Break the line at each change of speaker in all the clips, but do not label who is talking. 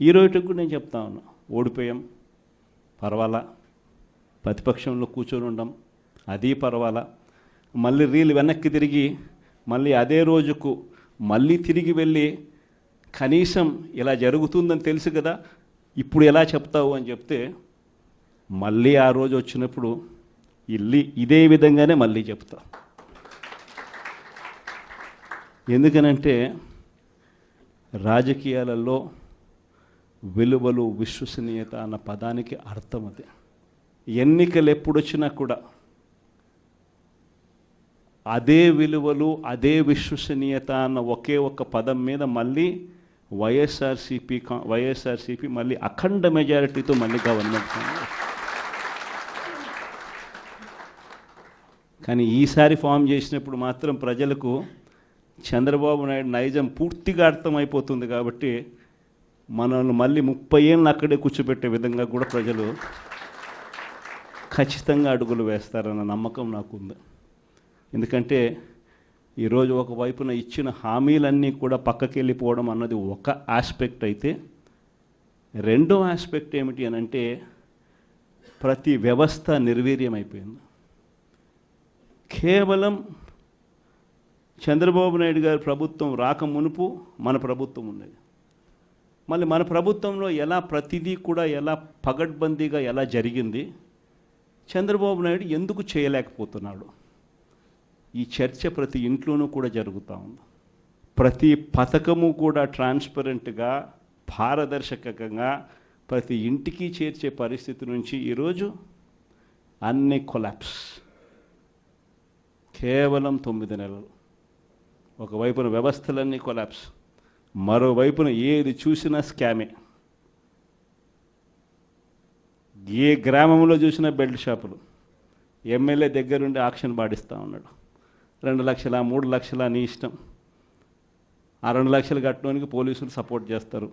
ఈ రోజుకి కూడా నేను చెప్తా ఉన్నా, ఓడిపోయాం పర్వాలా, ప్రతిపక్షంలో కూర్చొని ఉండం అది పర్వాలా, మళ్ళీ రీల్ వెనక్కి తిరిగి మళ్ళీ అదే రోజుకు మళ్ళీ తిరిగి వెళ్ళి కనీసం ఇలా జరుగుతుందని తెలుసు కదా ఇప్పుడు ఎలా చెప్తావు అని చెప్తే మళ్ళీ ఆ రోజు వచ్చినప్పుడు ఇదే విధంగానే మళ్ళీ చెప్తా. ఎందుకనంటే రాజకీయాలలో విలువలు విశ్వసనీయత అన్న పదానికి అర్థం అదే. ఎన్నికలు ఎప్పుడొచ్చినా కూడా అదే విలువలు అదే విశ్వసనీయత అన్న ఒకే ఒక్క పదం మీద మళ్ళీ వైఎస్ఆర్సీపీ మళ్ళీ అఖండ మెజారిటీతో మళ్ళీ గవర్నమెంట్. కానీ ఈసారి ఫామ్ చేసినప్పుడు మాత్రం ప్రజలకు చంద్రబాబు నాయుడు నైజం పూర్తిగా అర్థమైపోతుంది కాబట్టి మనల్ని మళ్ళీ 30 ఏళ్ళు అక్కడే కూర్చోబెట్టే విధంగా కూడా ప్రజలు ఖచ్చితంగా అడుగులు వేస్తారన్న నమ్మకం నాకుంది. ఎందుకంటే ఈరోజు ఒకవైపున ఇచ్చిన హామీలన్నీ కూడా పక్కకి వెళ్ళిపోవడం అన్నది ఒక ఆస్పెక్ట్ అయితే, రెండో ఆస్పెక్ట్ ఏమిటి అని అంటే ప్రతి వ్యవస్థ నిర్వీర్యం అయిపోయింది. కేవలం చంద్రబాబు నాయుడు గారి ప్రభుత్వం రాక మునుపు మన ప్రభుత్వం ఉన్నది. మళ్ళీ మన ప్రభుత్వంలో ఎలా ప్రతిదీ కూడా ఎలా పగడ్బందీగా ఎలా జరిగింది, చంద్రబాబు నాయుడు ఎందుకు చేయలేకపోతున్నాడు, ఈ చర్చ ప్రతి ఇంట్లోనూ కూడా జరుగుతూ ఉంది. ప్రతి పథకము కూడా ట్రాన్స్పరెంట్గా పారదర్శకంగా ప్రతి ఇంటికి చేర్చే పరిస్థితి నుంచి ఈరోజు అన్ని కొలాప్స్. కేవలం 9 నెలలు. ఒకవైపున వ్యవస్థలన్నీ కొలాప్స్, మరోవైపున ఏది చూసినా స్కామే. ఏ గ్రామంలో చూసినా బెల్ట్ షాపులు. ఎమ్మెల్యే దగ్గరుండి ఆక్షన్ పాడిస్తూ ఉన్నాడు. 2 లక్షల 3 లక్షల నీ ఇష్టం. ఆ 2 లక్షలు కట్టడానికి పోలీసులు సపోర్ట్ చేస్తారు,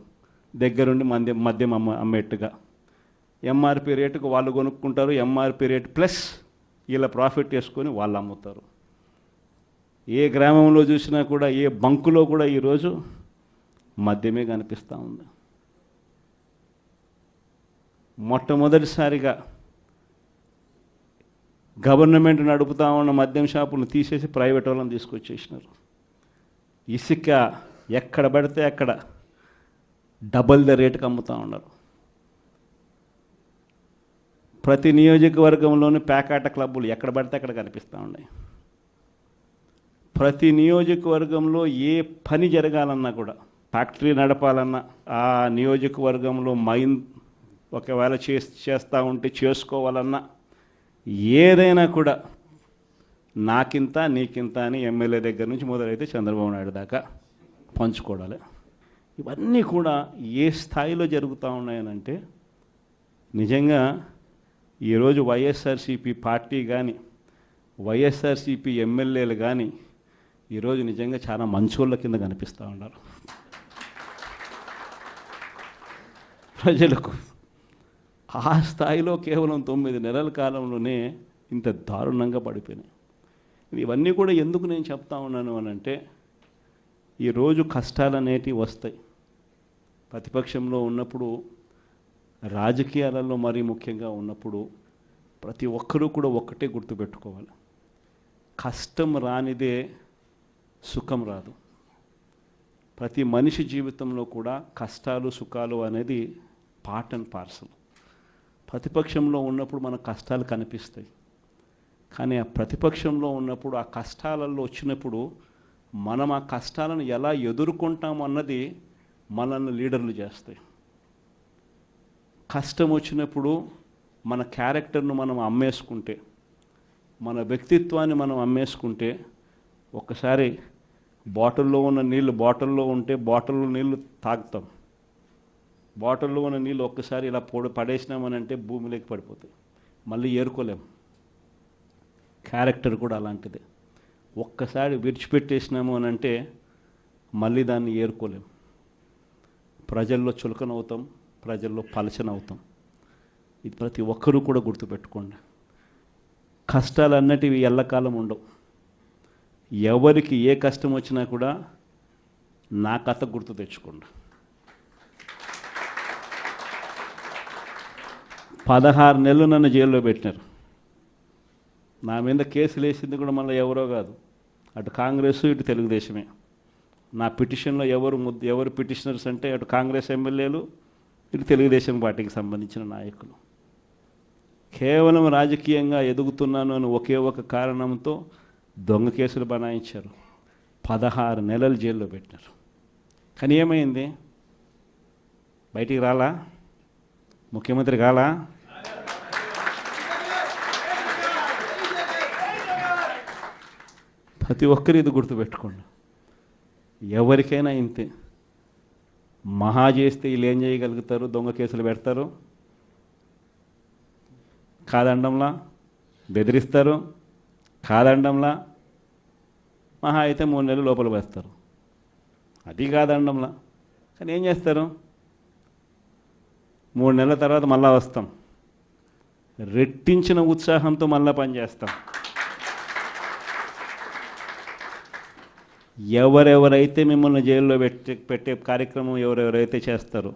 దగ్గరుండి మద్యం అమ్మేట్టుగా. ఎంఆర్పి రేటుకు వాళ్ళు కొనుక్కుంటారు, ఎంఆర్పి రేటు ప్లస్ ఇలా ప్రాఫిట్ వేసుకొని వాళ్ళు అమ్ముతారు. ఏ గ్రామంలో చూసినా కూడా ఏ బంకులో కూడా ఈరోజు మద్యమే కనిపిస్తూ ఉంది. మొట్టమొదటిసారిగా గవర్నమెంట్ నడుపుతా ఉన్న మద్యం షాపులను తీసేసి ప్రైవేట్ వాళ్ళని తీసుకొచ్చేసినారు. ఇసుక ఎక్కడ పడితే అక్కడ డబల్ ద రేటుకి అమ్ముతూ ఉన్నారు. ప్రతి నియోజకవర్గంలోని పేకాట క్లబ్బులు ఎక్కడ పడితే అక్కడ కనిపిస్తూ ఉన్నాయి. ప్రతి నియోజకవర్గంలో ఏ పని జరగాలన్నా కూడా, ఫ్యాక్టరీ నడపాలన్నా, ఆ నియోజకవర్గంలో మైన్ ఒకవేళ చేస్తూ ఉంటే చేసుకోవాలన్నా, ఏదైనా కూడా నాకింత నీకింత అని ఎమ్మెల్యే దగ్గర నుంచి మొదలైతే చంద్రబాబు నాయుడు దాకా పంచుకోవడాలి. ఇవన్నీ కూడా ఏ స్థాయిలో జరుగుతూ ఉన్నాయనంటే నిజంగా ఈరోజు వైఎస్ఆర్సీపీ పార్టీ కానీ వైఎస్ఆర్సీపీ ఎమ్మెల్యేలు కానీ ఈరోజు నిజంగా చాలా మంచోళ్ళ కింద కనిపిస్తూ ఉన్నారు ప్రజలకు. ఆ స్థాయిలో కేవలం 9 నెలల కాలంలోనే ఇంత దారుణంగా పడిపోయినాయి. ఇవన్నీ కూడా ఎందుకు నేను చెప్తా ఉన్నాను అని అంటే, ఈరోజు కష్టాలు అనేటివి వస్తాయి. ప్రతిపక్షంలో ఉన్నప్పుడు, రాజకీయాలలో మరీ ముఖ్యంగా ఉన్నప్పుడు ప్రతి ఒక్కరూ కూడా ఒక్కటే గుర్తుపెట్టుకోవాలి, కష్టం రానిదే సుఖం రాదు. ప్రతి మనిషి జీవితంలో కూడా కష్టాలు సుఖాలు అనేది పార్ట్ అండ్ పార్సల్. ప్రతిపక్షంలో ఉన్నప్పుడు మన కష్టాలు కనిపిస్తాయి, కానీ ఆ ప్రతిపక్షంలో ఉన్నప్పుడు ఆ కష్టాలలో వచ్చినప్పుడు మనం ఆ కష్టాలను ఎలా ఎదుర్కొంటాం అన్నది మనల్ని లీడర్లు చేస్తాయి. కష్టం వచ్చినప్పుడు మన క్యారెక్టర్ను మనం అమ్మేసుకుంటే, మన వ్యక్తిత్వాన్ని మనం అమ్మేసుకుంటే, ఒక్కసారి బాటిల్లో ఉన్న నీళ్ళు బాటిల్లో ఉంటే బాటిల్లో నీళ్ళు తాగుతాం, బాటిల్లో ఉన్న నీళ్ళు ఒక్కసారి ఇలా పడేసినామని అంటే భూమిలోకి పడిపోతాయి, మళ్ళీ ఏరుకోలేం. క్యారెక్టర్ కూడా అలాంటిదే. ఒక్కసారి విడిచిపెట్టేసినాము అని అంటే మళ్ళీ దాన్ని ఏరుకోలేం. ప్రజల్లో చులకనవుతాం, ప్రజల్లో పలచనవుతాం. ఇది ప్రతి ఒక్కరూ కూడా గుర్తుపెట్టుకోండి. కష్టాలు అన్నటివి ఎల్లకాలం ఉండవు. ఎవరికి ఏ కష్టం వచ్చినా కూడా నా కథ గుర్తు తెచ్చుకోండి. 16 నెలలు నన్ను జైల్లో పెట్టినారు. నా మీద కేసులు వేసింది కూడా మళ్ళీ ఎవరో కాదు, అటు కాంగ్రెస్ ఇటు తెలుగుదేశమే. నా పిటిషన్లో ఎవరు పిటిషనర్స్ అంటే అటు కాంగ్రెస్ ఎమ్మెల్యేలు ఇటు తెలుగుదేశం పార్టీకి సంబంధించిన నాయకులు. కేవలం రాజకీయంగా ఎదుగుతున్నాను అని ఒకే ఒక కారణంతో దొంగ కేసులు బనాయించారు. 16 నెలలు జైల్లో పెట్టినారు. కానీ ఏమైంది? బయటికి రాలా? ముఖ్యమంత్రి కాలా? ప్రతి ఒక్కరు ఇది గుర్తుపెట్టుకోండి. ఎవరికైనా ఇంతే. మహా చేస్తే వీళ్ళు ఏం చేయగలుగుతారు? దొంగ కేసులు పెడతారు, కాదండంలా బెదిరిస్తారు, కాదండంలా మహా అయితే 3 నెలలు లోపల వేస్తారు, అది కాదండంలా. కానీ ఏం చేస్తారు? 3 నెలల తర్వాత మళ్ళా వస్తాం, రెట్టించిన ఉత్సాహంతో మళ్ళా పనిచేస్తాం. ఎవరెవరైతే మిమ్మల్ని జైల్లో పెట్టే కార్యక్రమం ఎవరెవరైతే చేస్తారో,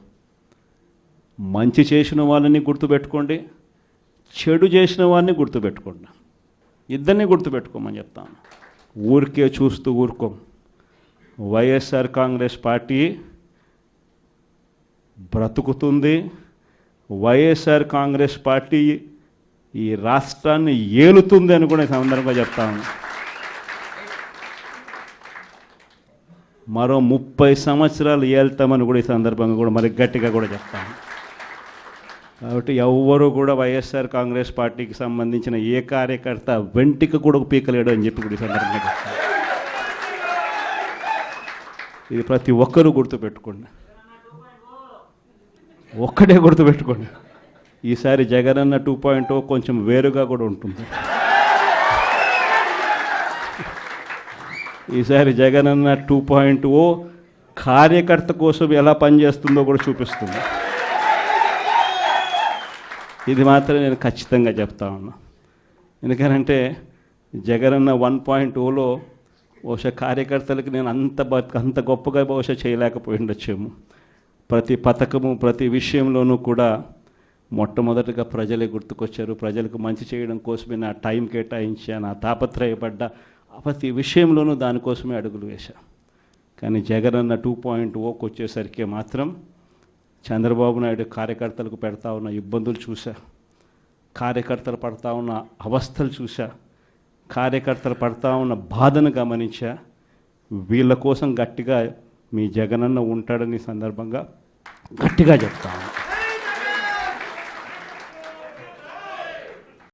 మంచి చేసిన వాళ్ళని గుర్తుపెట్టుకోండి, చెడు చేసిన వాడిని గుర్తుపెట్టుకోండి. ఇద్దరిని గుర్తుపెట్టుకోమని చెప్తాను. ఊరికే చూస్తూ ఊరుకోం. వైఎస్ఆర్ కాంగ్రెస్ పార్టీ బ్రతుకుతుంది. వైఎస్ఆర్ కాంగ్రెస్ పార్టీ ఈ రాష్ట్రాన్ని ఏలుతుంది అని కూడా ఈ సందర్భంగా చెప్తాను. మరో 30 సంవత్సరాలు ఏళ్తామని కూడా ఈ సందర్భంగా కూడా మరి గట్టిగా కూడా చెప్తాను. కాబట్టి ఎవ్వరూ కూడా వైఎస్ఆర్ కాంగ్రెస్ పార్టీకి సంబంధించిన ఏ కార్యకర్త వెంటికి కూడా పీకలేడు అని చెప్పి కూడా ఈ సందర్భంగా చెప్తాను. ఇది ప్రతి ఒక్కరూ గుర్తుపెట్టుకోండి, ఒక్కటే గుర్తుపెట్టుకోండి. ఈసారి జగనన్న 2.0 కొంచెం వేరుగా కూడా ఉంటుంది. ఈసారి జగనన్న 2.0 కార్యకర్త కోసం ఎలా పనిచేస్తుందో కూడా చూపిస్తుంది. ఇది మాత్రం నేను ఖచ్చితంగా చెప్తా ఉన్నా. ఎందుకనంటే జగనన్న 1.0లో బహుశా కార్యకర్తలకి నేను అంత గొప్పగా బహుశా చేయలేకపోయి ఉండొచ్చేమో. ప్రతి పథకము ప్రతి విషయంలోనూ కూడా మొట్టమొదటిగా ప్రజలే గుర్తుకొచ్చారు. ప్రజలకు మంచి చేయడం కోసమే నా టైం కేటాయించా, నా తాపత్రయపడ్డా, ప్రతి విషయంలోనూ దానికోసమే అడుగులు వేశా. కానీ జగనన్న 2.0కి వచ్చేసరికి మాత్రం చంద్రబాబు నాయుడు కార్యకర్తలకు పెడతా ఉన్న ఇబ్బందులు చూసా, కార్యకర్తలు పడతా ఉన్న అవస్థలు చూసా, కార్యకర్తలు పడతా ఉన్న బాధను గమనించా. వీళ్ళ కోసం గట్టిగా మీ జగనన్న ఉంటాడని సందర్భంగా గట్టిగా చెప్తా.